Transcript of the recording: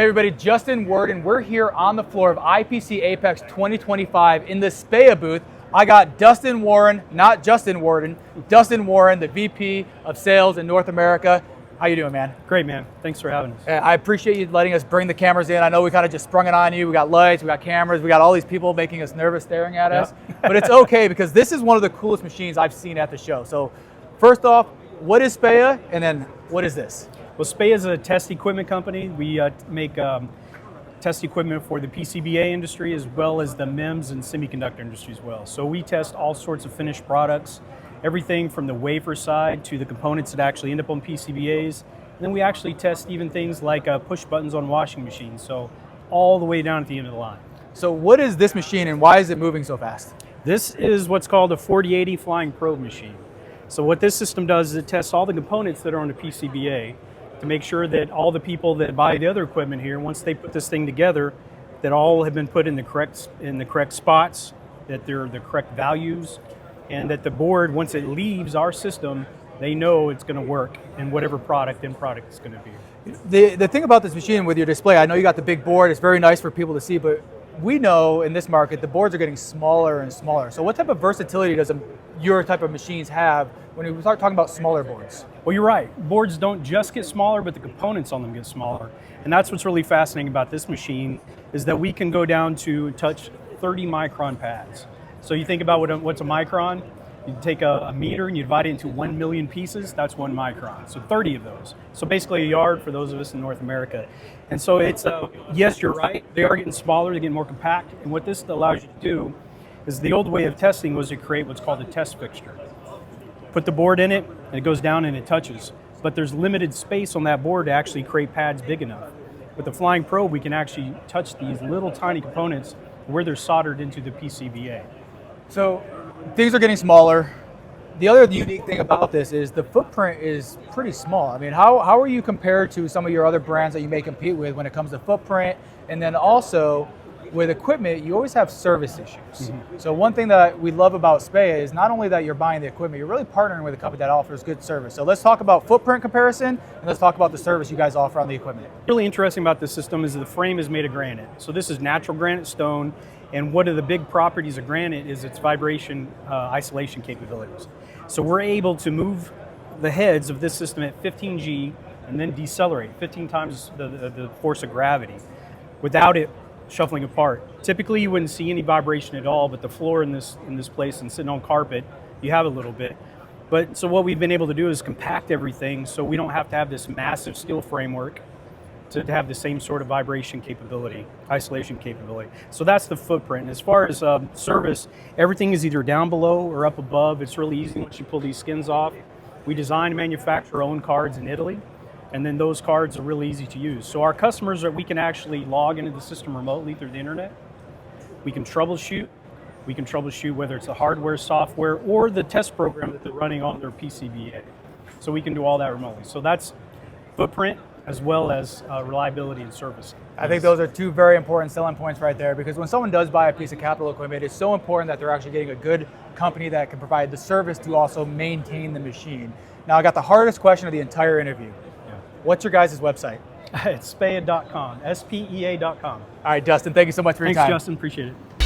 everybody, Dustin Warren. We're here on the floor of IPC APEX 2025 in the Spea booth. I got Dustin Warren, not Justin Worden, Dustin Warren, the VP of Sales in North America. How you doing, man? Great, man. Thanks for having us. I appreciate you letting us bring the cameras in. I know we kind of just sprung it on you. We got lights, we got cameras, we got all these people making us nervous staring at us. But it's okay because this is one of the coolest machines I've seen at the show. So first off, what is Spea, and then what is this? Well, Spea is a test equipment company. We make test equipment for the PCBA industry as well as the MEMS and semiconductor industry as well. So we test all sorts of finished products, everything from the wafer side to the components that actually end up on PCBAs. And then we actually test even things like push buttons on washing machines. So all the way down at the end of the line. So what is this machine and why is it moving so fast? This is what's called a 4080 flying probe machine. So what this system does is it tests all the components that are on the PCBA to make sure that all the people that buy the other equipment here, once they put this thing together, that all have been put in the correct spots, that they're the correct values, and that the board, once it leaves our system, they know it's going to work in whatever end product is going to be. The thing about this machine with your display, I know you got the big board, it's very nice for people to see, but we know in this market the boards are getting smaller and smaller. So what type of versatility does your type of machines have when we start talking about smaller boards? Well, you're right. Boards don't just get smaller, but the components on them get smaller. And that's what's really fascinating about this machine is that we can go down to touch 30 micron pads. So you think about what's a micron? You take a meter and you divide it into 1 million pieces, that's 1 micron. So 30 of those. So basically a yard for those of us in North America. And so it's, yes, you're right, they are getting smaller, they're getting more compact. And what this allows you to do is the old way of testing was to create what's called a test fixture. Put the board in it, and it goes down and it touches. But there's limited space on that board to actually create pads big enough. With the flying probe, we can actually touch these little tiny components where they're soldered into the PCBA. So things are getting smaller. The other unique thing about this is the footprint is pretty small. I mean, how are you compared to some of your other brands that you may compete with when it comes to footprint? And then also, with equipment, you always have service issues. Mm-hmm. So one thing that we love about Spea is not only that you're buying the equipment, you're really partnering with a company that offers good service. So let's talk about footprint comparison, and let's talk about the service you guys offer on the equipment. Really interesting about this system is the frame is made of granite. So this is natural granite stone, and one of the big properties of granite is its vibration isolation capabilities. So we're able to move the heads of this system at 15 G and then decelerate 15 times the force of gravity without it shuffling apart. Typically you wouldn't see any vibration at all, but the floor in this place and sitting on carpet, you have a little bit. But so what we've been able to do is compact everything so we don't have to have this massive steel framework to have the same sort of vibration capability, isolation capability. So that's the footprint. As far as service, everything is either down below or up above. It's really easy once you pull these skins off. We design and manufacture our own cards in Italy, and then those cards are really easy to use. So our customers, we can actually log into the system remotely through the internet. We can troubleshoot. We can troubleshoot whether it's the hardware, software, or the test program that they're running on their PCBA. So we can do all that remotely. So that's footprint as well as reliability and service. I think those are two very important selling points right there, because when someone does buy a piece of capital equipment, it's so important that they're actually getting a good company that can provide the service to also maintain the machine. Now I got the hardest question of the entire interview. What's your guys' website? It's spea.com, SPEA.com. All right, Dustin, thank you so much for your time. Thanks, Justin, appreciate it.